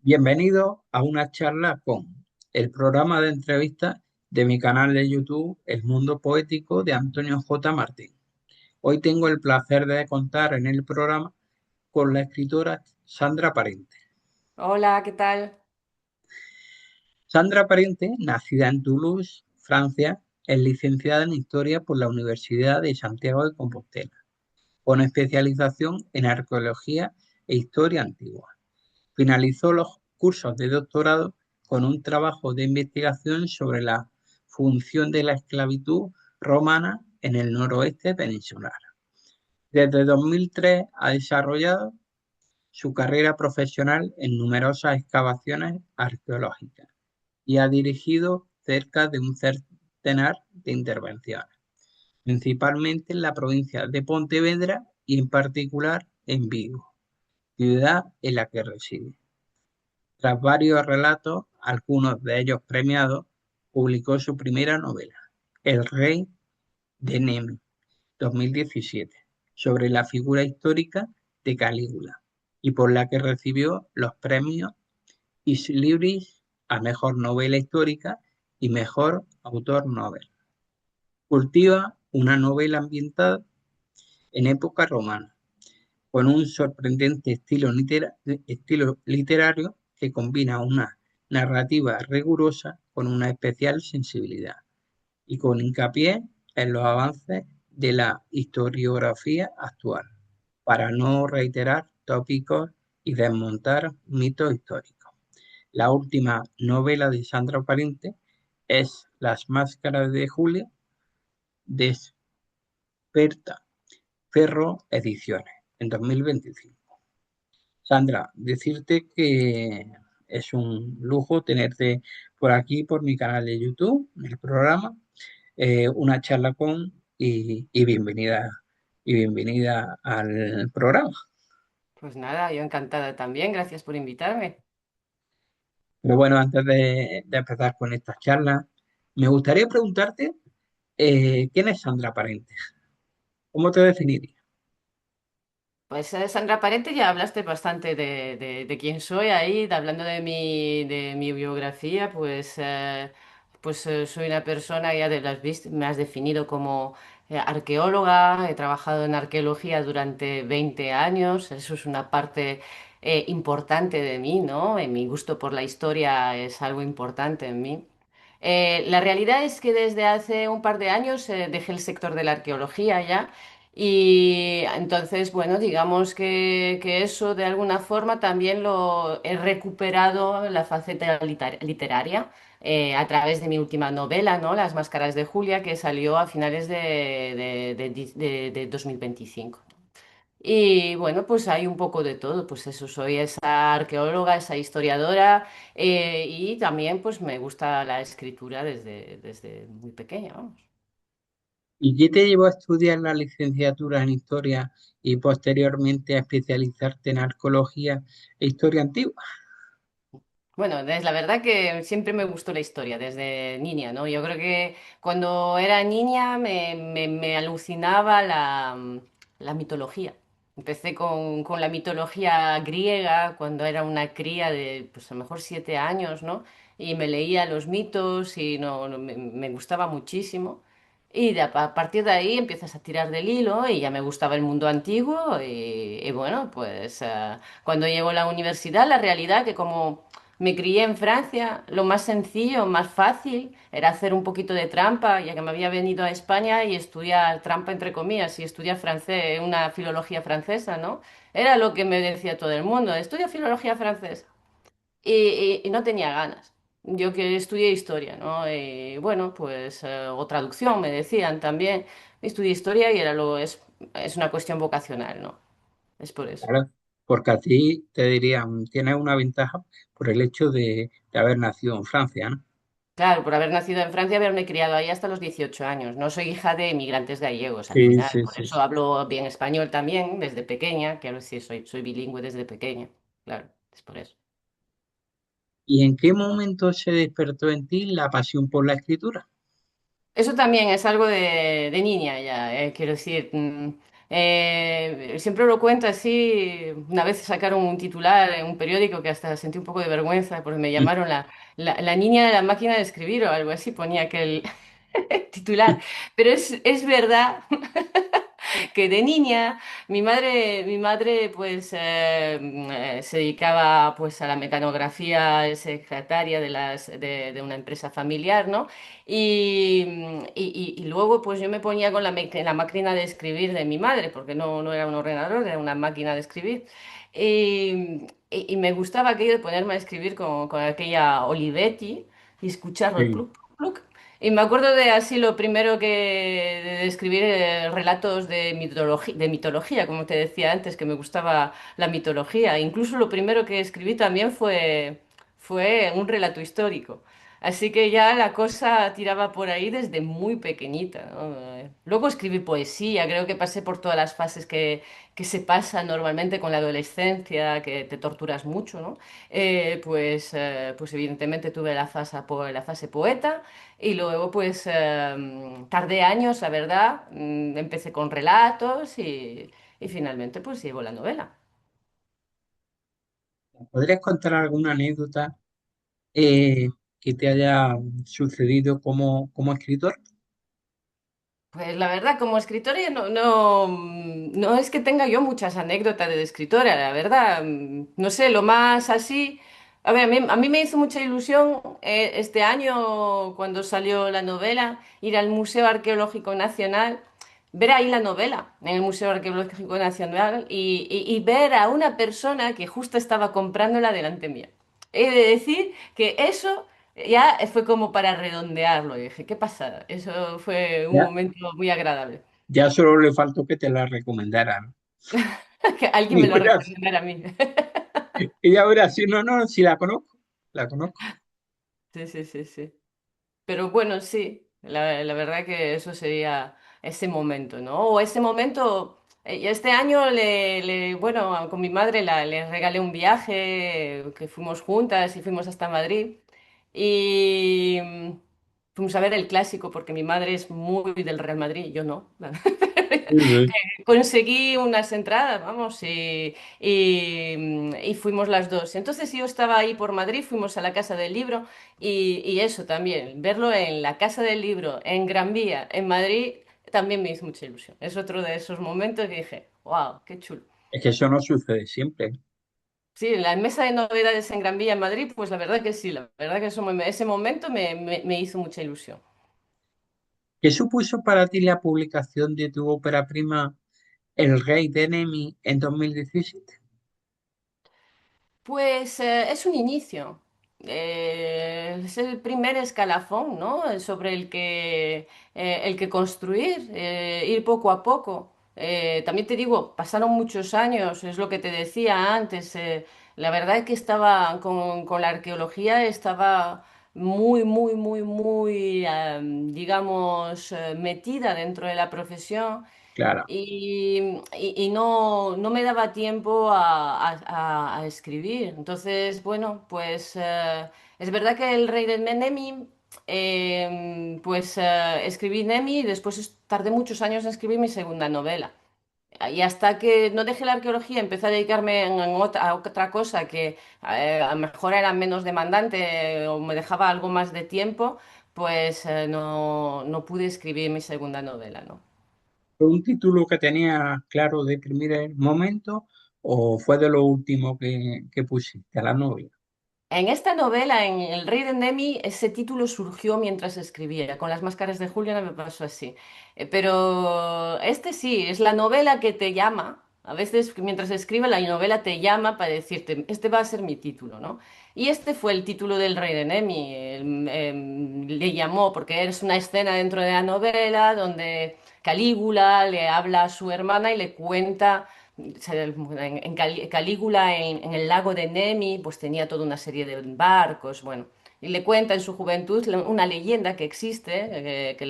Bienvenido a una charla con el programa de entrevistas de mi canal de YouTube El Mundo Poético de Antonio J. Martín. Hoy tengo el placer de contar en el programa con la escritora Sandra Parente. Hola, ¿qué tal? Sandra Parente, nacida en Toulouse, Francia, es licenciada en Historia por la Universidad de Santiago de Compostela, con especialización en Arqueología e Historia Antigua. Finalizó los cursos de doctorado con un trabajo de investigación sobre la función de la esclavitud romana en el noroeste peninsular. Desde 2003 ha desarrollado su carrera profesional en numerosas excavaciones arqueológicas y ha dirigido cerca de un centenar de intervenciones, principalmente en la provincia de Pontevedra y en particular en Vigo, ciudad en la que reside. Tras varios relatos, algunos de ellos premiados, publicó su primera novela, El rey de Nemi, 2017, sobre la figura histórica de Calígula, y por la que recibió los premios Is Libris a Mejor Novela Histórica y Mejor Autor Nobel. Cultiva una novela ambientada en época romana, con un sorprendente estilo literario que combina una narrativa rigurosa con una especial sensibilidad y con hincapié en los avances de la historiografía actual, para no reiterar tópicos y desmontar mitos históricos. La última novela de Sandra Parente es Las Máscaras de Julio, de Desperta Ferro Ediciones, en 2025. Sandra, decirte que es un lujo tenerte por aquí, por mi canal de YouTube, en el programa, una charla con y bienvenida al programa. Pues nada, yo encantada también, gracias por invitarme. Pero bueno, antes de empezar con esta charla, me gustaría preguntarte, ¿quién es Sandra Parente? ¿Cómo te definiría? Pues Sandra Parente, ya hablaste bastante de quién soy ahí, hablando de mi biografía, pues soy una persona, ya de las vist me has definido como arqueóloga, he trabajado en arqueología durante 20 años, eso es una parte importante de mí, ¿no? Mi gusto por la historia es algo importante en mí. La realidad es que desde hace un par de años dejé el sector de la arqueología ya y entonces, bueno, digamos que eso de alguna forma también lo he recuperado la faceta literaria a través de mi última novela, ¿no? Las Máscaras de Julia, que salió a finales de 2025. Y bueno, pues hay un poco de todo, pues eso, soy esa arqueóloga, esa historiadora y también pues me gusta la escritura desde muy pequeña, vamos. ¿Y qué te llevó a estudiar la licenciatura en historia y posteriormente a especializarte en arqueología e historia antigua? Bueno, es la verdad que siempre me gustó la historia desde niña, ¿no? Yo creo que cuando era niña me alucinaba la mitología. Empecé con la mitología griega cuando era una cría de, pues a lo mejor 7 años, ¿no? Y me leía los mitos y me gustaba muchísimo. Y a partir de ahí empiezas a tirar del hilo y ya me gustaba el mundo antiguo y bueno, pues cuando llego a la universidad, la realidad que como me crié en Francia, lo más sencillo, más fácil, era hacer un poquito de trampa, ya que me había venido a España y estudiar trampa entre comillas y estudiar francés, una filología francesa, ¿no? Era lo que me decía todo el mundo, estudia filología francesa. Y no tenía ganas. Yo que estudié historia, ¿no? Bueno, pues, o traducción me decían también. Estudié historia y es una cuestión vocacional, ¿no? Es por eso. Claro, porque a ti te dirían, tienes una ventaja por el hecho de haber nacido en Francia, ¿no? Claro, por haber nacido en Francia, haberme criado ahí hasta los 18 años. No soy hija de emigrantes gallegos al Sí, final. sí, Por sí. eso hablo bien español también desde pequeña. Quiero decir, soy bilingüe desde pequeña. Claro, es por eso. ¿Y en qué momento se despertó en ti la pasión por la escritura? Eso también es algo de niña ya. Quiero decir, Siempre lo cuento así. Una vez sacaron un titular en un periódico que hasta sentí un poco de vergüenza porque me llamaron la niña de la máquina de escribir o algo así, ponía aquel titular. Pero es verdad que de niña mi madre pues se dedicaba pues a la mecanografía, es secretaria de una empresa familiar, ¿no? Y luego pues yo me ponía con la máquina de escribir de mi madre, porque no era un ordenador, era una máquina de escribir. Y me gustaba aquello de ponerme a escribir con aquella Olivetti y escucharlo, el Sí. pluk, pluk. Y me acuerdo de así lo primero de escribir relatos de mitología, como te decía antes, que me gustaba la mitología. Incluso lo primero que escribí también fue un relato histórico. Así que ya la cosa tiraba por ahí desde muy pequeñita, ¿no? Luego escribí poesía, creo que pasé por todas las fases que se pasan normalmente con la adolescencia, que te torturas mucho, ¿no? Pues evidentemente tuve la fase poeta. Y luego, pues, tardé años, la verdad. Empecé con relatos y finalmente, pues, llevo la novela. ¿Podrías contar alguna anécdota eh, que te haya sucedido como escritor? Pues la verdad, como escritora no es que tenga yo muchas anécdotas de escritora, la verdad. No sé, lo más así. A ver, a mí me hizo mucha ilusión este año, cuando salió la novela, ir al Museo Arqueológico Nacional, ver ahí la novela en el Museo Arqueológico Nacional y ver a una persona que justo estaba comprándola delante mía. He de decir que eso ya fue como para redondearlo. Y dije, qué pasada. Eso fue un Ya, momento muy agradable. ya solo le faltó que te la recomendaran. Que alguien Y me lo verás, recomendara a mí. y ya verás, si no, no, si la conozco, la conozco. Sí, sí, sí, sí. Pero bueno, sí, la verdad que eso sería ese momento, ¿no? O ese momento, y este año bueno, con mi madre le regalé un viaje, que fuimos juntas y fuimos hasta Madrid. Y fuimos a ver el clásico, porque mi madre es muy del Real Madrid, yo no. Sí, sí. Conseguí unas entradas, vamos, y fuimos las dos. Entonces yo estaba ahí por Madrid, fuimos a la Casa del Libro y eso también, verlo en la Casa del Libro, en Gran Vía, en Madrid, también me hizo mucha ilusión. Es otro de esos momentos que dije, wow, qué chulo. Es que eso no sucede siempre. Sí, en la mesa de novedades en Gran Vía, en Madrid, pues la verdad que sí, la verdad que ese momento me hizo mucha ilusión. ¿Qué supuso para ti la publicación de tu ópera prima El Rey de Nemi en 2017? Pues es un inicio. Es el primer escalafón, ¿no? Sobre el que construir, ir poco a poco. También te digo, pasaron muchos años, es lo que te decía antes. La verdad es que estaba con la arqueología, estaba muy, muy, muy, muy, digamos, metida dentro de la profesión Claro. y no me daba tiempo a escribir. Entonces, bueno, pues es verdad que el rey del Nemi, pues escribí Nemi y después tardé muchos años en escribir mi segunda novela. Y hasta que no dejé la arqueología, empecé a dedicarme a otra cosa que a lo mejor era menos demandante o me dejaba algo más de tiempo, pues no pude escribir mi segunda novela, ¿no? ¿Fue un título que tenías claro de primer momento o fue de lo último que pusiste a la novia? En esta novela, en El Rey de Nemi, ese título surgió mientras escribía. Con las máscaras de Julián me pasó así. Pero este sí, es la novela que te llama. A veces, mientras escribe, la novela te llama para decirte, este va a ser mi título, ¿no? Y este fue el título del Rey de Nemi. Le llamó, porque es una escena dentro de la novela donde Calígula le habla a su hermana y le cuenta Calígula en el lago de Nemi, pues tenía toda una serie de barcos, bueno, y le cuenta en su juventud una leyenda que existe, que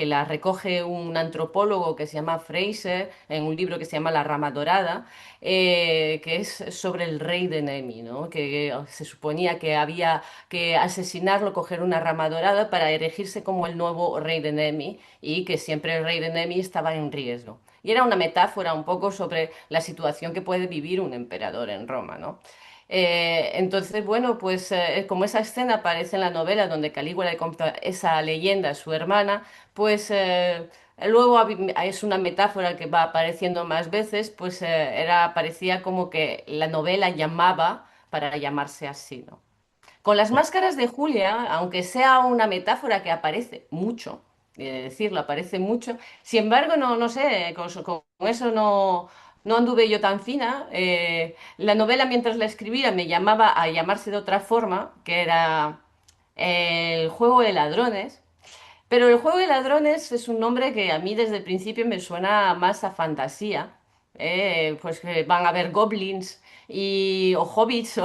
la recoge un antropólogo que se llama Fraser en un libro que se llama La Rama Dorada, que es sobre el rey de Nemi, ¿no? Que se suponía que había que asesinarlo, coger una rama dorada para erigirse como el nuevo rey de Nemi y que siempre el rey de Nemi estaba en riesgo. Y era una metáfora un poco sobre la situación que puede vivir un emperador en Roma, ¿no? Entonces, bueno, pues como esa escena aparece en la novela donde Calígula le cuenta esa leyenda a su hermana, pues luego es una metáfora que va apareciendo más veces, pues parecía como que la novela llamaba para llamarse así, ¿no? Con las máscaras de Julia, aunque sea una metáfora que aparece mucho, he de decirlo, aparece mucho, sin embargo, no sé, con eso no anduve yo tan fina. La novela, mientras la escribía, me llamaba a llamarse de otra forma, que era El juego de ladrones. Pero el juego de ladrones es un nombre que a mí desde el principio me suena más a fantasía. Pues que van a haber goblins o hobbits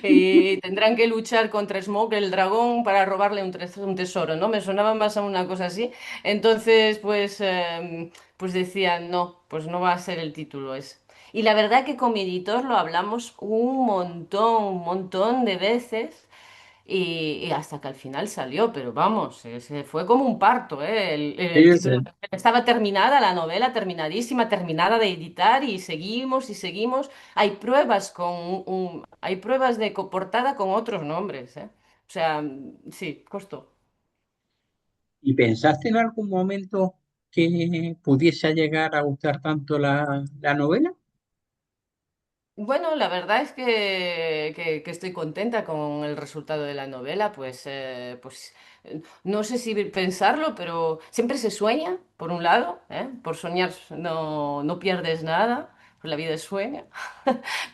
y tendrán que luchar contra Smoke, el dragón, para robarle un tesoro, ¿no? Me sonaba más a una cosa así. Entonces, pues decían, no, pues no va a ser el título ese. Y la verdad que con mi editor lo hablamos un montón de veces. Y hasta que al final salió, pero vamos, se fue como un parto, ¿eh? El Sí, título sí. estaba terminada, la novela terminadísima, terminada de editar y seguimos y seguimos. Hay pruebas hay pruebas de portada con otros nombres, ¿eh? O sea, sí, costó. ¿Y pensaste en algún momento que pudiese llegar a gustar tanto la novela? Bueno, la verdad es que estoy contenta con el resultado de la novela, no sé si pensarlo, pero siempre se sueña, por un lado, ¿eh? Por soñar no pierdes nada, pues la vida es sueña,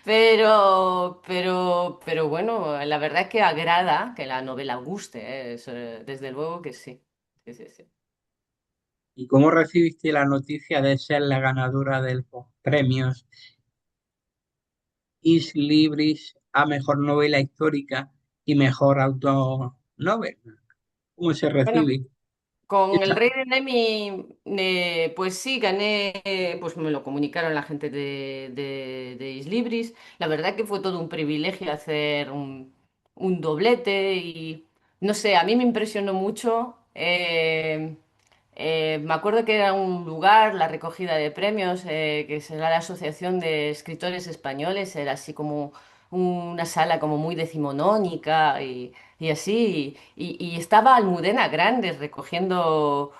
pero bueno, la verdad es que agrada que la novela guste, ¿eh? Desde luego que sí. Sí, sí, sí. ¿Y cómo recibiste la noticia de ser la ganadora de los premios Is Libris a mejor novela histórica y mejor autor novel? ¿Cómo se Bueno, recibe con el esta? Rey de Nemi, pues sí, gané, pues me lo comunicaron la gente de Islibris. La verdad que fue todo un privilegio hacer un doblete y no sé, a mí me impresionó mucho. Me acuerdo que era un lugar, la recogida de premios, que será la Asociación de Escritores Españoles, era así como una sala como muy decimonónica y así, y estaba Almudena Grandes recogiendo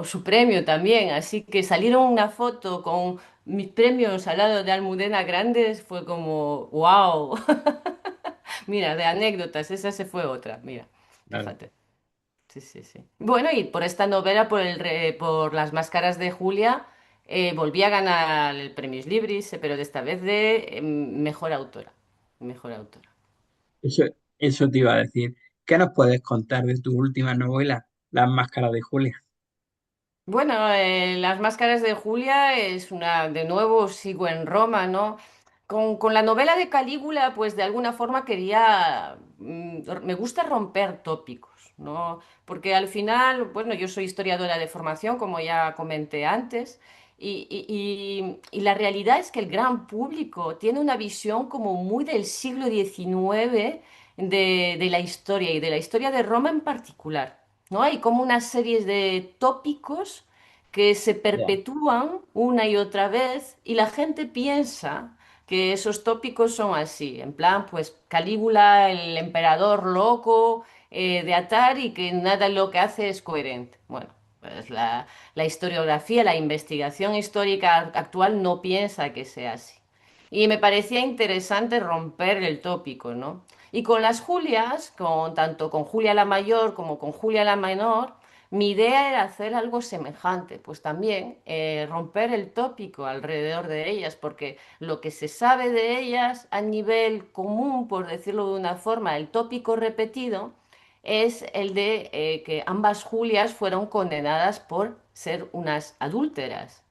su premio también, así que salieron una foto con mis premios al lado de Almudena Grandes, fue como, wow, mira, de anécdotas, esa se fue otra, mira, Claro. fíjate. Sí, sí, sí. Bueno, y por esta novela, por Las Máscaras de Julia, volví a ganar el Premio Libris, pero de esta vez de mejor autora. Mejor autora. Eso, eso te iba a decir. ¿Qué nos puedes contar de tu última novela, Las Máscaras de Julia? Bueno, Las Máscaras de Julia es de nuevo sigo en Roma, ¿no? Con la novela de Calígula, pues de alguna forma me gusta romper tópicos, ¿no? Porque al final, bueno, yo soy historiadora de formación, como ya comenté antes, y la realidad es que el gran público tiene una visión como muy del siglo XIX de la historia y de la historia de Roma en particular. ¿No? Hay como unas series de tópicos que se Ya. perpetúan una y otra vez y la gente piensa que esos tópicos son así, en plan, pues Calígula, el emperador loco de Atar y que nada de lo que hace es coherente. Bueno, pues la historiografía, la investigación histórica actual no piensa que sea así. Y me parecía interesante romper el tópico, ¿no? Y con las Julias, tanto con Julia la mayor como con Julia la menor, mi idea era hacer algo semejante, pues también romper el tópico alrededor de ellas, porque lo que se sabe de ellas a nivel común, por decirlo de una forma, el tópico repetido, es el de que ambas Julias fueron condenadas por ser unas adúlteras.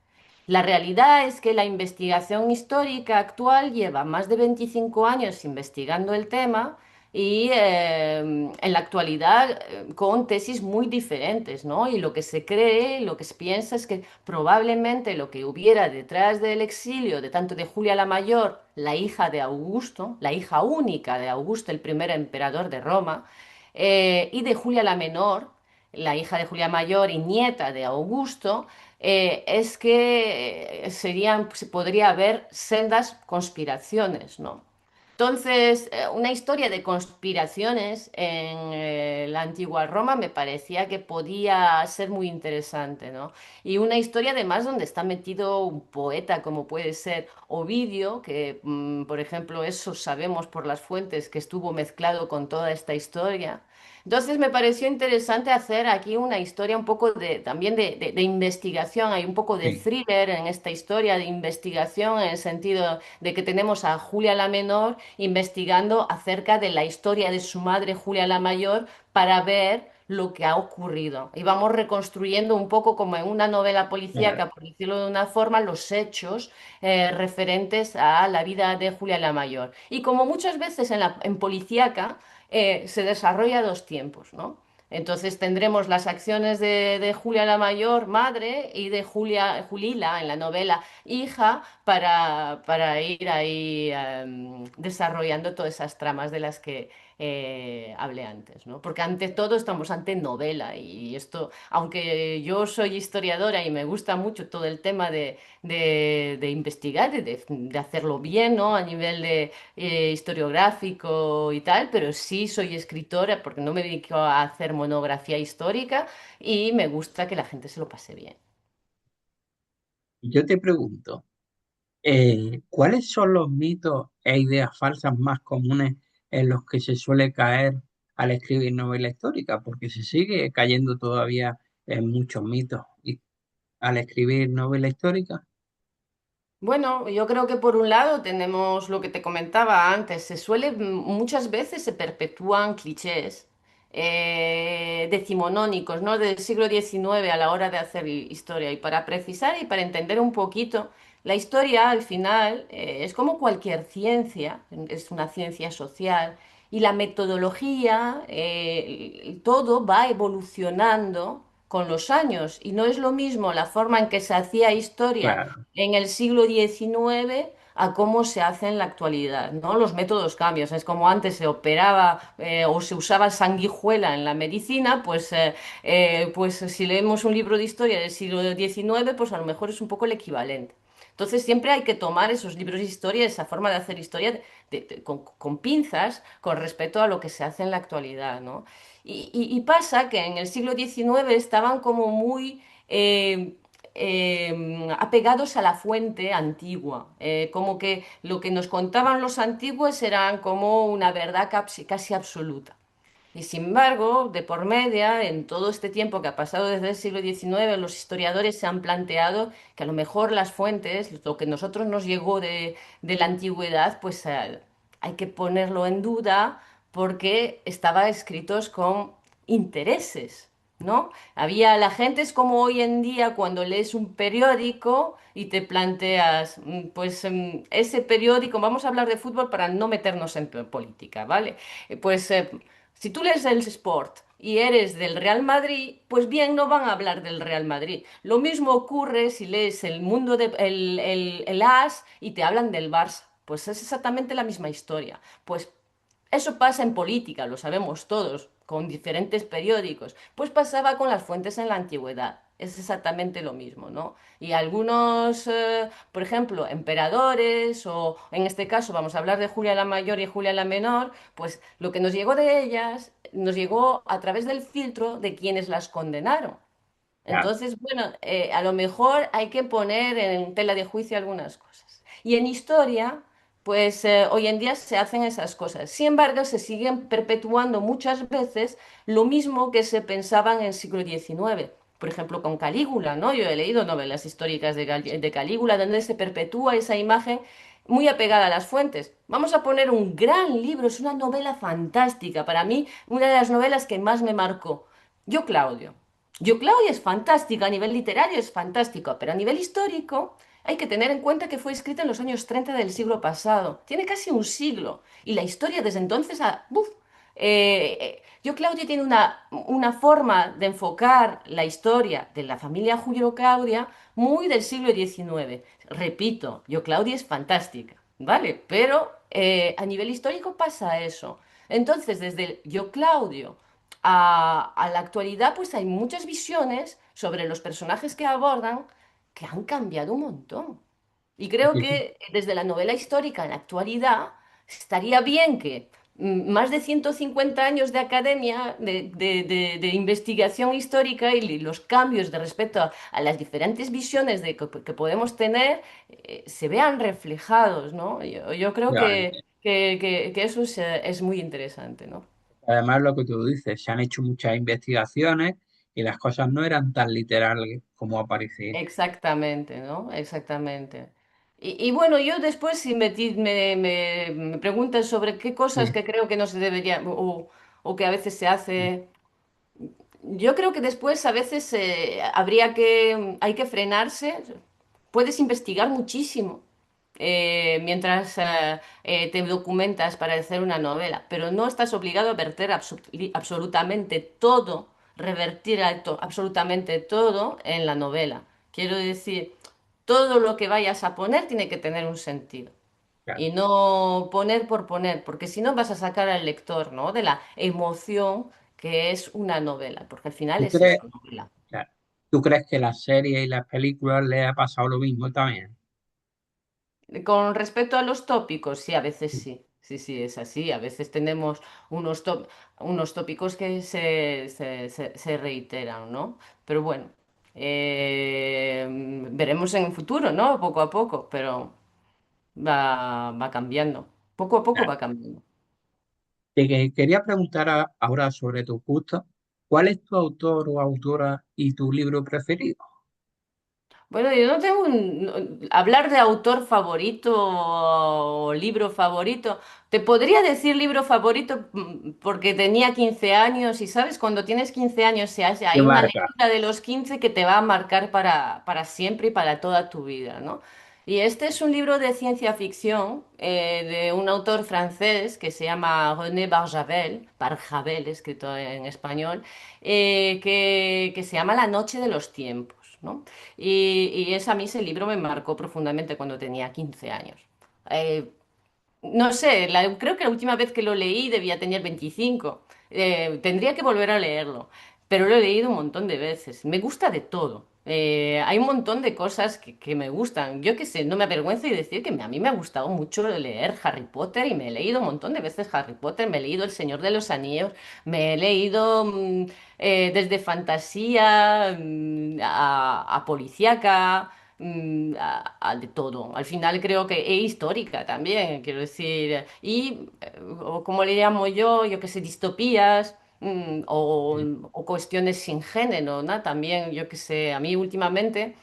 La realidad es que la investigación histórica actual lleva más de 25 años investigando el tema y en la actualidad con tesis muy diferentes, ¿no? Y lo que se cree, lo que se piensa es que probablemente lo que hubiera detrás del exilio de tanto de Julia la Mayor, la hija de Augusto, la hija única de Augusto, el primer emperador de Roma, y de Julia la Menor, la hija de Julia Mayor y nieta de Augusto, es que serían, se podría haber sendas conspiraciones, ¿no? Entonces, una historia de conspiraciones en la antigua Roma me parecía que podía ser muy interesante, ¿no? Y una historia además donde está metido un poeta como puede ser Ovidio, que por ejemplo eso sabemos por las fuentes que estuvo mezclado con toda esta historia. Entonces me pareció interesante hacer aquí una historia un poco de, también de investigación, hay un poco de Sí, thriller en esta historia de investigación en el sentido de que tenemos a Julia la Menor investigando acerca de la historia de su madre Julia la Mayor para ver lo que ha ocurrido. Y vamos reconstruyendo un poco como en una novela claro. policíaca, por decirlo de una forma, los hechos referentes a la vida de Julia la Mayor. Y como muchas veces en policíaca se desarrolla a dos tiempos, ¿no? Entonces tendremos las acciones de Julia la Mayor, madre, y de Julila en la novela, hija, para ir ahí desarrollando todas esas tramas de las que hablé antes, ¿no? Porque ante todo estamos ante novela y esto, aunque yo soy historiadora y me gusta mucho todo el tema de investigar, de hacerlo bien, ¿no? A nivel de historiográfico y tal, pero sí soy escritora porque no me dedico a hacer monografía histórica y me gusta que la gente se lo pase bien. Yo te pregunto, ¿cuáles son los mitos e ideas falsas más comunes en los que se suele caer al escribir novela histórica? Porque se sigue cayendo todavía en muchos mitos y al escribir novela histórica. Bueno, yo creo que por un lado tenemos lo que te comentaba antes, muchas veces se perpetúan clichés decimonónicos, ¿no? Del siglo XIX a la hora de hacer historia. Y para precisar y para entender un poquito, la historia al final es como cualquier ciencia, es una ciencia social, y la metodología, todo va evolucionando con los años. Y no es lo mismo la forma en que se hacía historia Claro, en el siglo XIX a cómo se hace en la actualidad, ¿no? Los métodos cambian. Es como antes se operaba o se usaba sanguijuela en la medicina, pues si leemos un libro de historia del siglo XIX, pues a lo mejor es un poco el equivalente. Entonces siempre hay que tomar esos libros de historia, esa forma de hacer historia con pinzas con respecto a lo que se hace en la actualidad, ¿no? Y pasa que en el siglo XIX estaban como muy apegados a la fuente antigua, como que lo que nos contaban los antiguos eran como una verdad casi absoluta. Y sin embargo, de por media, en todo este tiempo que ha pasado desde el siglo XIX, los historiadores se han planteado que a lo mejor las fuentes, lo que a nosotros nos llegó de la antigüedad, hay que ponerlo en duda porque estaba escritos con intereses, ¿no? Había la gente, es como hoy en día cuando lees un periódico y te planteas, ese periódico, vamos a hablar de fútbol para no meternos en política, ¿vale? Pues si tú lees el Sport y eres del Real Madrid, pues bien, no van a hablar del Real Madrid. Lo mismo ocurre si lees el mundo el AS y te hablan del Barça. Pues es exactamente la misma historia. Pues eso pasa en política, lo sabemos todos, con diferentes periódicos. Pues pasaba con las fuentes en la antigüedad. Es exactamente lo mismo, ¿no? Y algunos, por ejemplo, emperadores, o en este caso vamos a hablar de Julia la Mayor y Julia la Menor, pues lo que nos llegó de ellas nos llegó a través del filtro de quienes las condenaron. claro. Entonces, bueno, a lo mejor hay que poner en tela de juicio algunas cosas. Y en historia, pues hoy en día se hacen esas cosas. Sin embargo, se siguen perpetuando muchas veces lo mismo que se pensaba en el siglo XIX. Por ejemplo, con Calígula, ¿no? Yo he leído novelas históricas de Calígula donde se perpetúa esa imagen muy apegada a las fuentes. Vamos a poner un gran libro, es una novela fantástica. Para mí, una de las novelas que más me marcó. Yo, Claudio. Yo, Claudia es fantástica, a nivel literario es fantástico, pero a nivel histórico hay que tener en cuenta que fue escrita en los años 30 del siglo pasado. Tiene casi un siglo. Y la historia desde entonces a... ¡Buf! Yo, Claudia tiene una forma de enfocar la historia de la familia Julio Claudia muy del siglo XIX. Repito, Yo, Claudia es fantástica, ¿vale? Pero a nivel histórico pasa eso. Entonces, desde el Yo, Claudio a la actualidad, pues hay muchas visiones sobre los personajes que abordan que han cambiado un montón. Y creo Sí, sí, que desde la novela histórica en la actualidad estaría bien que más de 150 años de academia, de investigación histórica y los cambios de respecto a las diferentes visiones que podemos tener se vean reflejados, ¿no? Yo creo efectivamente. que eso es muy interesante, ¿no? Además, lo que tú dices, se han hecho muchas investigaciones y las cosas no eran tan literales como aparecía. Exactamente, ¿no? Exactamente. Y bueno, yo después si me preguntas sobre qué cosas Sí, que creo que no se deberían o que a veces se hace, yo creo que después a veces hay que frenarse. Puedes investigar muchísimo mientras te documentas para hacer una novela, pero no estás obligado a verter absolutamente todo, revertir absolutamente todo en la novela. Quiero decir, todo lo que vayas a poner tiene que tener un sentido. claro. Y no poner por poner, porque si no vas a sacar al lector, ¿no? De la emoción que es una novela, porque al final ¿Tú es crees, eso, novela. claro, ¿tú crees que las series y las películas le ha pasado lo mismo también? Con respecto a los tópicos, sí, a veces sí. Sí, sí, es así. A veces tenemos unos tópicos que se reiteran, ¿no? Pero bueno, veremos en el futuro, ¿no? Poco a poco, pero va cambiando. Poco a poco Claro. va cambiando. Quería preguntar ahora sobre tus gustos. ¿Cuál es tu autor o autora y tu libro preferido? Bueno, yo no tengo hablar de autor favorito o libro favorito. Te podría decir libro favorito porque tenía 15 años y sabes, cuando tienes 15 años ¿Qué hay una marca? lectura de los 15 que te va a marcar para siempre y para toda tu vida, ¿no? Y este es un libro de ciencia ficción de un autor francés que se llama René Barjavel, Barjavel escrito en español, que se llama La Noche de los Tiempos, ¿no? A mí ese libro me marcó profundamente cuando tenía 15 años. Eh, no sé, creo que la última vez que lo leí debía tener 25. Tendría que volver a leerlo, pero lo he leído un montón de veces. Me gusta de todo. Hay un montón de cosas que me gustan. Yo qué sé, no me avergüenzo de decir que a mí me ha gustado mucho leer Harry Potter y me he leído un montón de veces Harry Potter. Me he leído El Señor de los Anillos, me he leído desde fantasía a policíaca de todo. Al final creo que es histórica también, quiero decir, o como le llamo yo qué sé, distopías. Sí, O cuestiones sin género, ¿no? También, yo qué sé, a mí últimamente,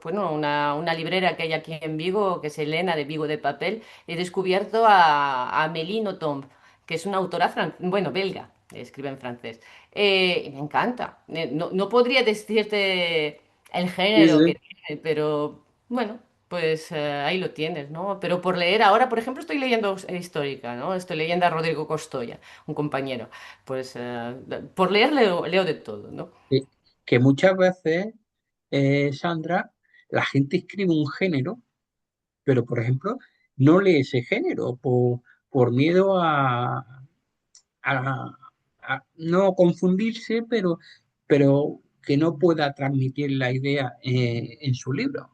bueno, una librera que hay aquí en Vigo, que es Elena de Vigo de Papel, he descubierto a Amélie Nothomb, que es una autora, bueno, belga, escribe en francés. Y me encanta. No podría decirte el sí, género que sí. tiene, pero bueno, pues ahí lo tienes, ¿no? Pero por leer ahora, por ejemplo, estoy leyendo histórica, ¿no? Estoy leyendo a Rodrigo Costoya, un compañero. Pues por leer leo de todo, ¿no? Sí. Que muchas veces, Sandra, la gente escribe un género, pero por ejemplo, no lee ese género por miedo a- no confundirse, pero que no pueda transmitir la idea en su libro.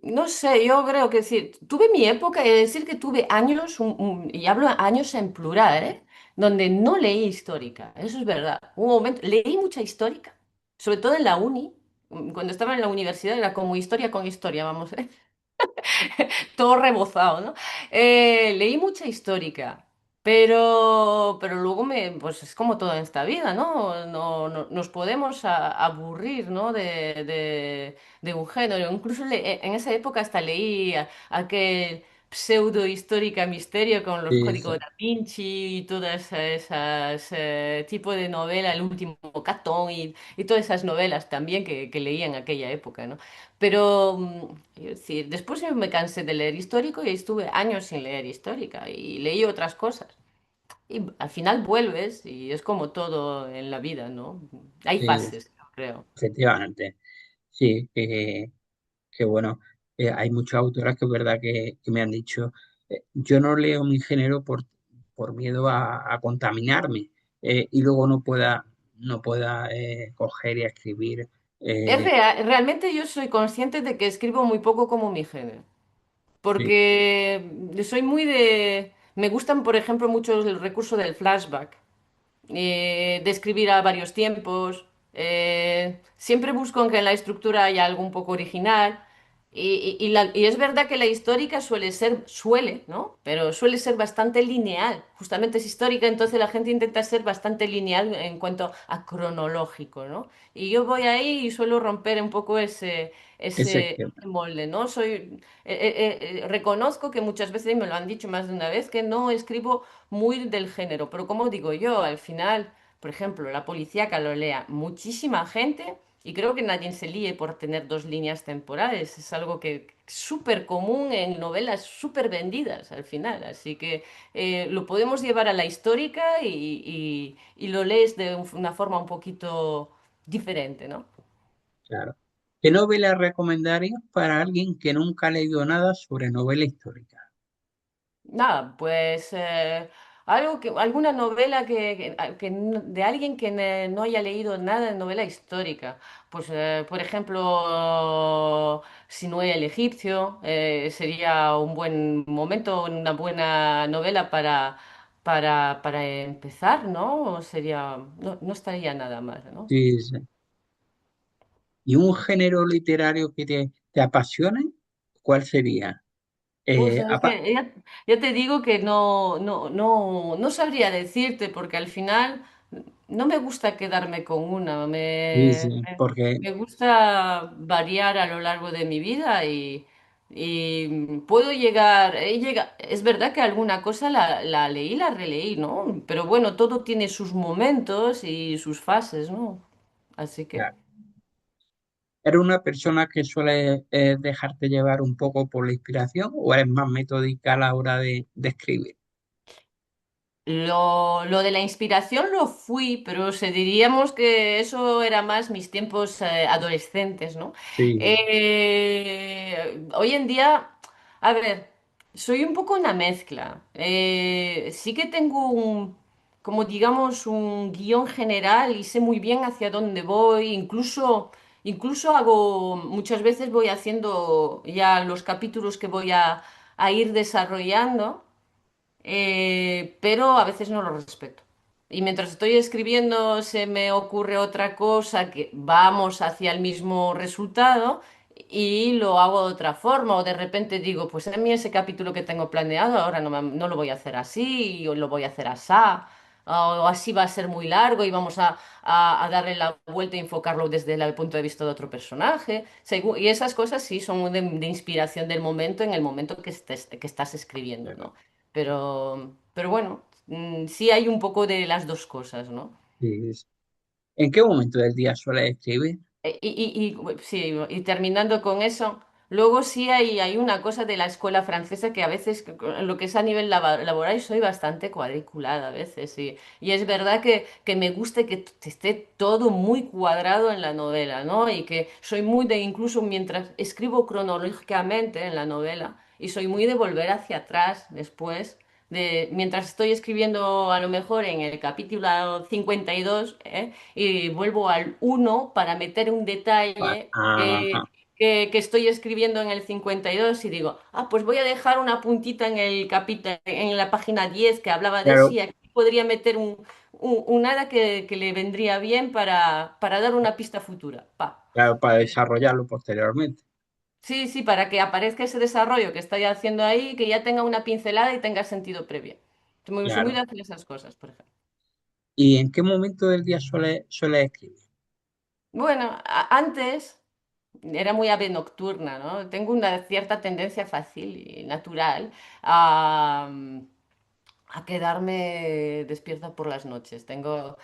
No sé, yo creo que sí. Tuve mi época, es decir, que tuve años, y hablo años en plural, ¿eh? Donde no leí histórica. Eso es verdad. Un momento, leí mucha histórica, sobre todo en la uni. Cuando estaba en la universidad era como historia con historia, vamos, ¿eh? Todo rebozado, ¿no? Leí mucha histórica, pero luego pues es como todo en esta vida, ¿no? Nos podemos aburrir, ¿no? De un género. Incluso en esa época hasta leí aquel pseudo histórica misterio con los Sí, códigos da Vinci y todas esas tipo de novela, El último Catón y todas esas novelas también que leí en aquella época, ¿no? Pero, es decir, después yo me cansé de leer histórico y estuve años sin leer histórica y leí otras cosas. Y al final vuelves y es como todo en la vida, ¿no? Hay sí, fases, yo creo. efectivamente. Sí, que bueno, hay muchas autoras que es verdad que me han dicho, yo no leo mi género por miedo a contaminarme y luego no pueda coger y escribir. eh, Realmente yo soy consciente de que escribo muy poco como mi género. sí, Porque soy muy de... Me gustan, por ejemplo, mucho el recurso del flashback, de escribir a varios tiempos. Siempre busco en que en la estructura haya algo un poco original. Y es verdad que la histórica suele, ¿no? Pero suele ser bastante lineal. Justamente es histórica, entonces la gente intenta ser bastante lineal en cuanto a cronológico, ¿no? Y yo voy ahí y suelo romper un poco ese ese esquema. molde, ¿no? Reconozco que muchas veces, y me lo han dicho más de una vez, que no escribo muy del género, pero como digo yo, al final, por ejemplo, la policíaca lo lea muchísima gente y creo que nadie se líe por tener dos líneas temporales. Es algo que es súper común en novelas súper vendidas al final, así que lo podemos llevar a la histórica y lo lees de una forma un poquito diferente, ¿no? Claro. ¿Qué novela recomendarías para alguien que nunca ha leído nada sobre novela histórica? Nada, pues alguna novela de alguien que no haya leído nada de novela histórica. Pues, por ejemplo, Sinué el egipcio sería un buen momento, una buena novela para empezar, ¿no? No estaría nada mal, ¿no? Sí, sí. ¿Y un género literario que te apasione? ¿Cuál sería? Pues Eh, es apa- que ya te digo que no sabría decirte, porque al final no me gusta quedarme con una, sí, sí, porque me gusta variar a lo largo de mi vida y puedo es verdad que alguna cosa la leí, la releí, ¿no? Pero bueno, todo tiene sus momentos y sus fases, ¿no? Así que... claro, ¿eres una persona que suele dejarte llevar un poco por la inspiración o eres más metódica a la hora de escribir? Lo de la inspiración lo fui, pero diríamos que eso era más mis tiempos adolescentes, ¿no? Sí, Hoy en día, a ver, soy un poco una mezcla. Sí que tengo como digamos, un guión general y sé muy bien hacia dónde voy, incluso muchas veces voy haciendo ya los capítulos que voy a ir desarrollando, pero a veces no lo respeto. Y mientras estoy escribiendo se me ocurre otra cosa que vamos hacia el mismo resultado y lo hago de otra forma o de repente digo, pues a mí ese capítulo que tengo planeado ahora no lo voy a hacer así o lo voy a hacer asá. O así va a ser muy largo y vamos a darle la vuelta y enfocarlo desde el punto de vista de otro personaje. Y esas cosas sí son de inspiración del momento en el momento que estás escribiendo, ¿no? Pero bueno, sí hay un poco de las dos cosas, ¿no? sí, sí. ¿En qué momento del día sueles escribir? Sí, y terminando con eso, luego sí hay una cosa de la escuela francesa que a veces, en lo que es a nivel laboral, soy bastante cuadriculada a veces. Y es verdad que me guste que esté todo muy cuadrado en la novela, ¿no? Y que soy muy de, incluso mientras escribo cronológicamente en la novela, y soy muy de volver hacia atrás después mientras estoy escribiendo a lo mejor en el capítulo 52, y vuelvo al uno para meter un detalle Ajá, que estoy escribiendo en el 52 y digo, pues voy a dejar una puntita en el en la página 10 que hablaba de claro, sí, aquí podría meter un hada que le vendría bien para dar una pista futura. Pa. claro, para desarrollarlo posteriormente. Sí, sí, para que aparezca ese desarrollo que estoy haciendo ahí, que ya tenga una pincelada y tenga sentido previo. Soy muy de Claro. hacer esas cosas, por ejemplo. ¿Y en qué momento del día suele escribir? Bueno, antes era muy ave nocturna, ¿no? Tengo una cierta tendencia fácil y natural a, a quedarme despierta por las noches. Tengo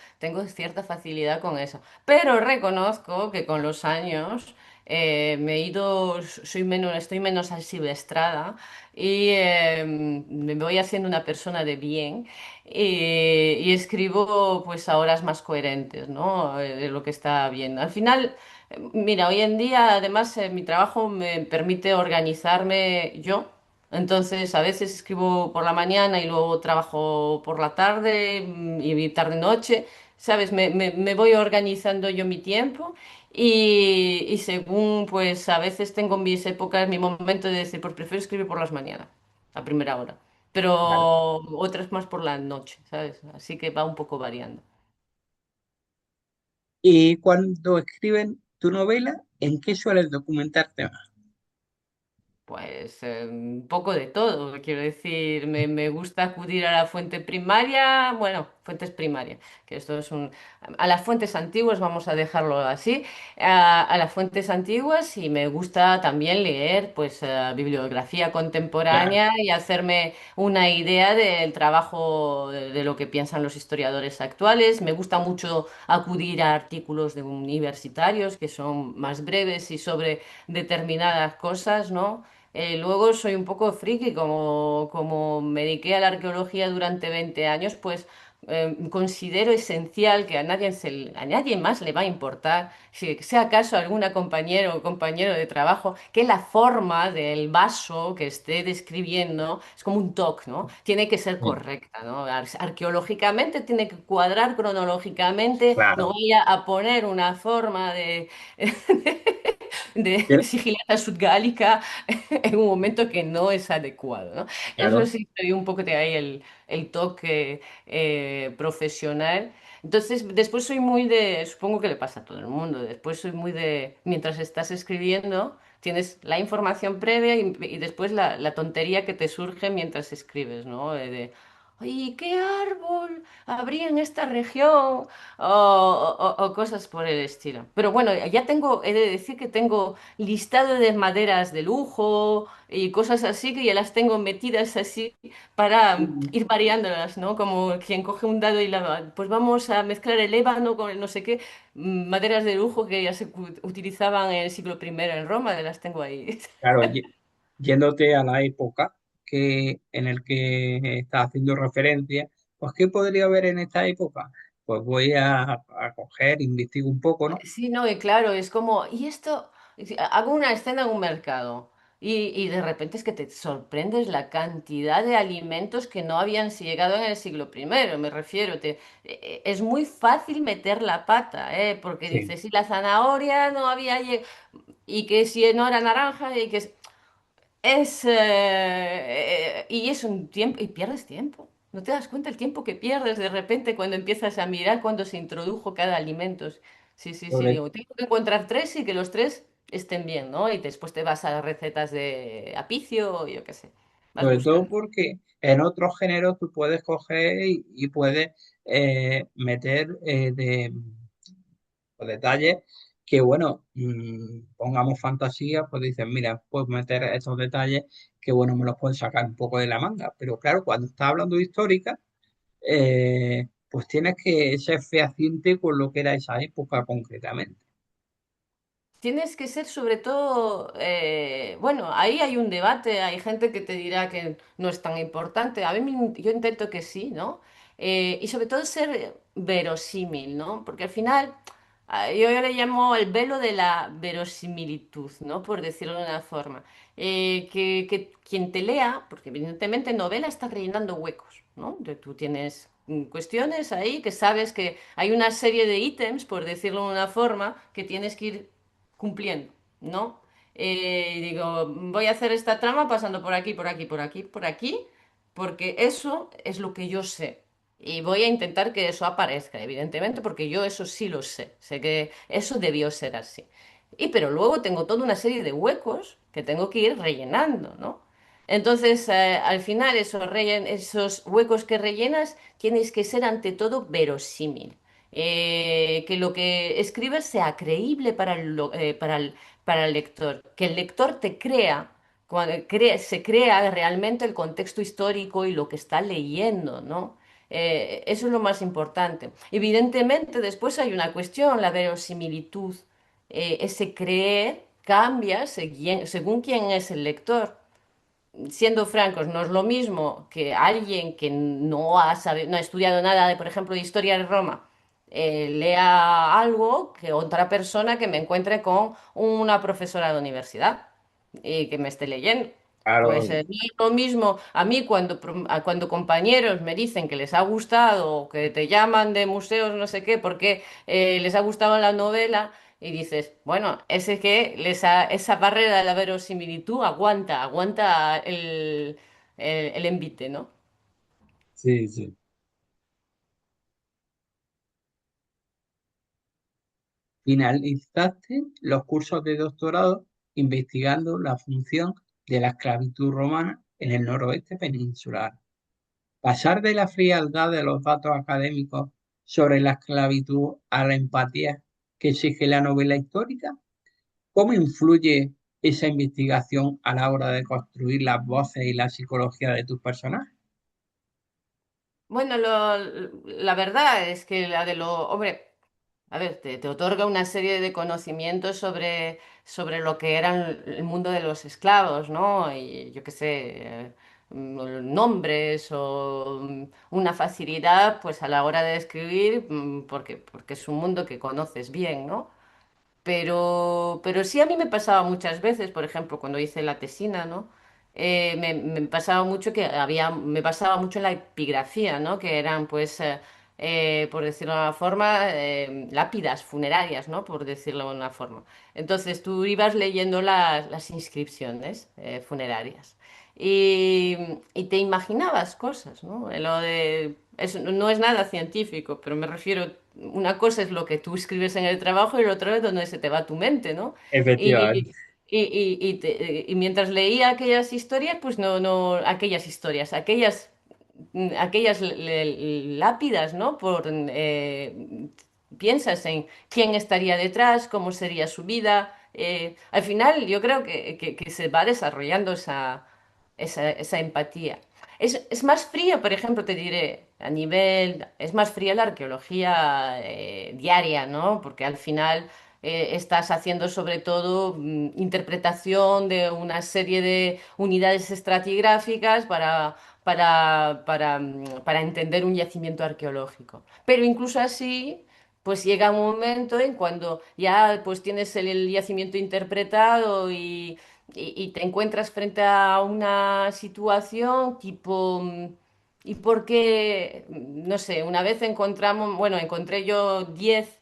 cierta facilidad con eso. Pero reconozco que con los años me he ido, estoy menos asilvestrada y me voy haciendo una persona de bien y escribo pues a horas más coherentes, ¿no? De lo que está bien. Al final, mira, hoy en día además mi trabajo me permite organizarme yo. Entonces, a veces escribo por la mañana y luego trabajo por la tarde y tarde-noche, ¿sabes? Me voy organizando yo mi tiempo y según, pues a veces tengo mis épocas, mi momento de decir, pues prefiero escribir por las mañanas, a primera hora, pero Claro. otras más por la noche, ¿sabes? Así que va un poco variando. Y cuando escriben tu novela, ¿en qué sueles documentarte más? Pues un poco de todo, quiero decir, me gusta acudir a la fuente primaria, bueno, fuentes primarias, que esto es un... A las fuentes antiguas, vamos a dejarlo así, a las fuentes antiguas y me gusta también leer pues bibliografía Claro, contemporánea y hacerme una idea del trabajo de lo que piensan los historiadores actuales. Me gusta mucho acudir a artículos de universitarios que son más breves y sobre determinadas cosas, ¿no? Luego soy un poco friki, como me dediqué a la arqueología durante 20 años, pues considero esencial que a nadie más le va a importar, si sea acaso alguna compañero o compañero de trabajo, que la forma del vaso que esté describiendo es como un TOC, ¿no? Tiene que ser sí, correcta, ¿no? Arqueológicamente tiene que cuadrar cronológicamente, no claro, voy a poner una forma de, de Tien- sigilata sudgálica en un momento que no es adecuado, ¿no? Eso claro, sí, te dio un poco de ahí el toque profesional. Entonces, después soy muy de, supongo que le pasa a todo el mundo, después soy muy de, mientras estás escribiendo, tienes la información previa y después la tontería que te surge mientras escribes, ¿no? Oye, ¿qué árbol habría en esta región? O cosas por el estilo. Pero bueno, ya tengo, he de decir que tengo listado de maderas de lujo y cosas así que ya las tengo metidas así para mm, ir variándolas, ¿no? Como quien coge un dado y pues vamos a mezclar el ébano con el no sé qué, maderas de lujo que ya se utilizaban en el siglo primero en Roma, las tengo ahí. claro, yéndote a la época en el que estás haciendo referencia, pues ¿qué podría haber en esta época? Pues voy a coger, investigo un poco, ¿no? Sí, no, y claro, es como, y esto, hago una escena en un mercado y de repente es que te sorprendes la cantidad de alimentos que no habían llegado en el siglo primero, me refiero, es muy fácil meter la pata, ¿eh? Porque Sí, dices, si la zanahoria no había llegado, y que si no era naranja, y que y es un tiempo, y pierdes tiempo. No te das cuenta el tiempo que pierdes de repente cuando empiezas a mirar cuándo se introdujo cada alimento. Sí, sí, sí, sobre, digo, tengo que encontrar tres y que los tres estén bien, ¿no? Y después te vas a las recetas de Apicio, o yo qué sé, vas sobre todo buscando. porque en otros géneros tú puedes coger y puedes meter o detalles que, bueno, pongamos fantasía, pues dices, mira, puedes meter estos detalles que, bueno, me los puedes sacar un poco de la manga. Pero claro, cuando estás hablando de histórica, pues tienes que ser fehaciente con lo que era esa época concretamente. Tienes que ser sobre todo, bueno, ahí hay un debate, hay gente que te dirá que no es tan importante, a mí yo intento que sí, ¿no? Y sobre todo ser verosímil, ¿no? Porque al final yo le llamo el velo de la verosimilitud, ¿no? Por decirlo de una forma. Que quien te lea, porque evidentemente novela está rellenando huecos, ¿no? Tú tienes cuestiones ahí que sabes que hay una serie de ítems, por decirlo de una forma, que tienes que ir cumpliendo, ¿no? Digo, voy a hacer esta trama pasando por aquí, por aquí, por aquí, por aquí, porque eso es lo que yo sé. Y voy a intentar que eso aparezca, evidentemente, porque yo eso sí lo sé. Sé que eso debió ser así. Y pero luego tengo toda una serie de huecos que tengo que ir rellenando, ¿no? Entonces, al final, esos huecos que rellenas tienes que ser ante todo verosímil. Que lo que escribes sea creíble para el lector, que el lector te crea, se crea realmente el contexto histórico y lo que está leyendo, ¿no? Eso es lo más importante. Evidentemente, después hay una cuestión, la verosimilitud. Ese creer cambia según quién es el lector. Siendo francos, no es lo mismo que alguien que no ha estudiado nada de, por ejemplo, de historia de Roma, lea algo que otra persona que me encuentre con una profesora de universidad y que me esté leyendo. Claro, Pues no es lo mismo a mí cuando, cuando compañeros me dicen que les ha gustado o que te llaman de museos, no sé qué, porque les ha gustado la novela y dices, bueno, ese que esa barrera de la verosimilitud aguanta el envite, ¿no? sí, sí. Finalizaste los cursos de doctorado investigando la función de la esclavitud romana en el noroeste peninsular. Pasar de la frialdad de los datos académicos sobre la esclavitud a la empatía que exige la novela histórica, ¿cómo influye esa investigación a la hora de construir las voces y la psicología de tus personajes? Bueno, la verdad es que la de lo, hombre, a ver, te otorga una serie de conocimientos sobre lo que era el mundo de los esclavos, ¿no? Y yo qué sé, nombres o una facilidad, pues a la hora de escribir, porque es un mundo que conoces bien, ¿no? Pero sí a mí me pasaba muchas veces, por ejemplo, cuando hice la tesina, ¿no? Me pasaba mucho que me pasaba mucho en la epigrafía, ¿no? Que eran, pues, por decirlo de una forma, lápidas funerarias, ¿no? Por decirlo de una forma. Entonces tú ibas leyendo las inscripciones funerarias y, y te imaginabas cosas, ¿no? No es nada científico, pero me refiero, una cosa es lo que tú escribes en el trabajo y lo otro es donde se te va tu mente, ¿no? Efectivamente. Y, y mientras leía aquellas historias, pues aquellas historias, aquellas lápidas, ¿no? Piensas en quién estaría detrás, cómo sería su vida. Al final, yo creo que se va desarrollando esa empatía. Es más fría, por ejemplo, te diré, es más fría la arqueología diaria, ¿no? Porque al final estás haciendo sobre todo interpretación de una serie de unidades estratigráficas para entender un yacimiento arqueológico. Pero incluso así, pues llega un momento en cuando ya pues tienes el yacimiento interpretado y te encuentras frente a una situación tipo, ¿y por qué? No sé, una vez encontré yo 10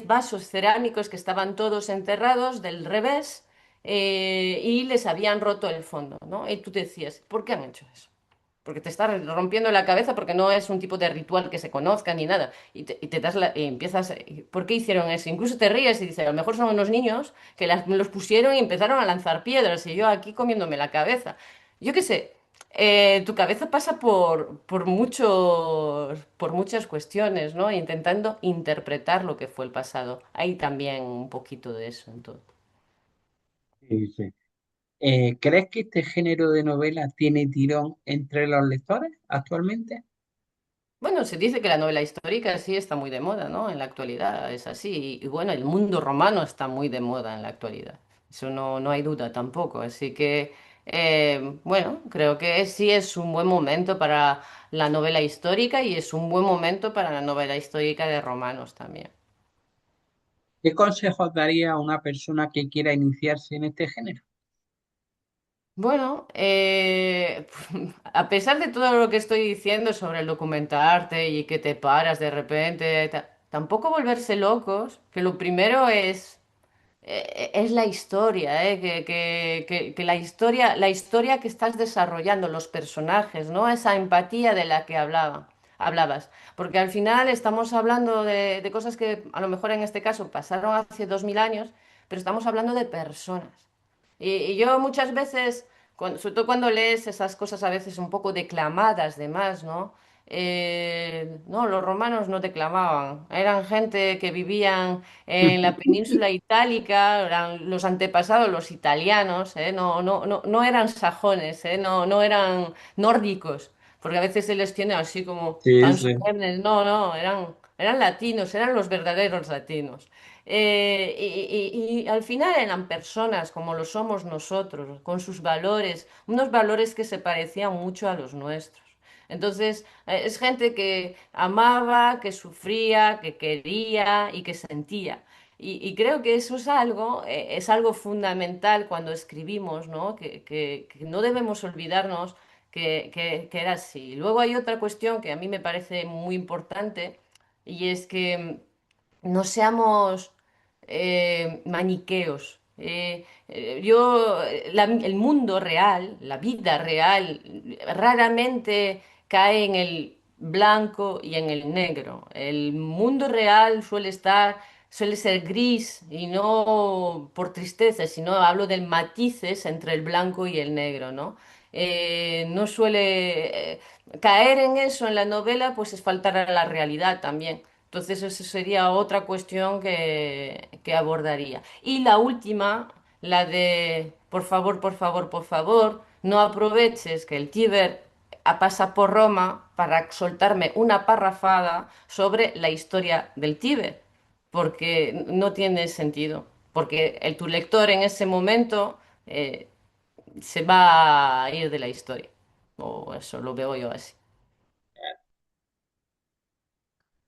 vasos cerámicos que estaban todos enterrados del revés y les habían roto el fondo, ¿no? Y tú decías, ¿por qué han hecho eso? Porque te está rompiendo la cabeza porque no es un tipo de ritual que se conozca ni nada. Y empiezas, ¿por qué hicieron eso? Incluso te ríes y dices, a lo mejor son unos niños que los pusieron y empezaron a lanzar piedras y yo aquí comiéndome la cabeza. Yo qué sé, tu cabeza pasa por muchas cuestiones, ¿no? Intentando interpretar lo que fue el pasado. Hay también un poquito de eso en todo. Sí, sí. ¿Crees que este género de novela tiene tirón entre los lectores actualmente? Bueno, se dice que la novela histórica sí está muy de moda, ¿no? En la actualidad es así. Y bueno, el mundo romano está muy de moda en la actualidad. Eso no hay duda tampoco. Así que, bueno, creo que sí es un buen momento para la novela histórica y es un buen momento para la novela histórica de romanos también. ¿Qué consejos daría a una persona que quiera iniciarse en este género? Bueno, a pesar de todo lo que estoy diciendo sobre el documentarte y que te paras de repente, tampoco volverse locos, que lo primero es la historia, que la historia que estás desarrollando, los personajes, ¿no? Esa empatía de la que hablabas. Porque al final estamos hablando de cosas que a lo mejor en este caso pasaron hace 2000 años, pero estamos hablando de personas. Y yo muchas veces, sobre todo cuando lees esas cosas a veces un poco declamadas de más, ¿no? No, los romanos no declamaban, eran gente que vivían en la península itálica, eran los antepasados, los italianos, ¿eh? No eran sajones, ¿eh? No eran nórdicos, porque a veces se les tiene así como Sí, tan sí. solemnes, no, eran latinos, eran los verdaderos latinos. Y al final eran personas como lo somos nosotros, con sus valores, unos valores que se parecían mucho a los nuestros. Entonces, es gente que amaba, que sufría, que quería y que sentía. Y creo que eso es algo fundamental cuando escribimos, ¿no? Que no debemos olvidarnos que era así. Luego hay otra cuestión que a mí me parece muy importante y es que no seamos maniqueos. El mundo real, la vida real, raramente cae en el blanco y en el negro. El mundo real suele ser gris y no por tristeza, sino hablo de matices entre el blanco y el negro, ¿no? No suele caer en eso en la novela, pues es faltar a la realidad también. Entonces, eso sería otra cuestión que abordaría. Y la última, la de, por favor, por favor, por favor, no aproveches que el Tíber pasa por Roma para soltarme una parrafada sobre la historia del Tíber, porque no tiene sentido, porque tu lector en ese momento se va a ir de la historia, o eso lo veo yo así.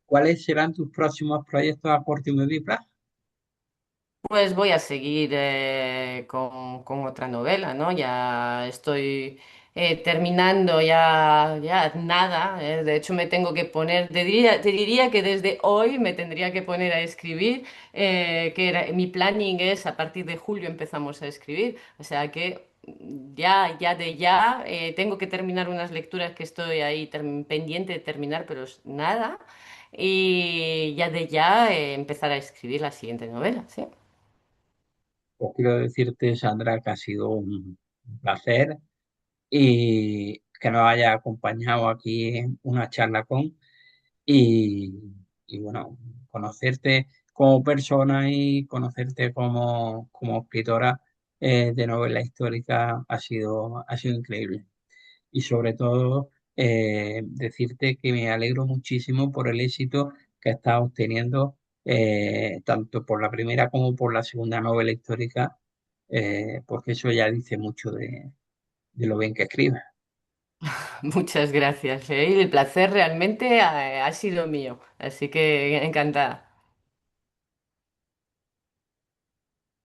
¿Cuáles serán tus próximos proyectos a corto y medio plazo? Pues voy a seguir con otra novela, ¿no? Ya estoy terminando ya nada. De hecho, me tengo que poner, te diría que desde hoy me tendría que poner a escribir, mi planning es a partir de julio empezamos a escribir. O sea que ya tengo que terminar unas lecturas que estoy ahí pendiente de terminar, pero es nada. Y ya empezar a escribir la siguiente novela, ¿sí? Pues quiero decirte, Sandra, que ha sido un placer y que nos haya acompañado aquí en una charla y, y bueno, conocerte como persona y conocerte como escritora de novela histórica ha sido increíble. Y sobre todo decirte que me alegro muchísimo por el éxito que estás obteniendo tanto por la primera como por la segunda novela histórica, porque eso ya dice mucho de lo bien que escribes. Muchas gracias, ¿eh? Y el placer realmente ha sido mío, así que encantada.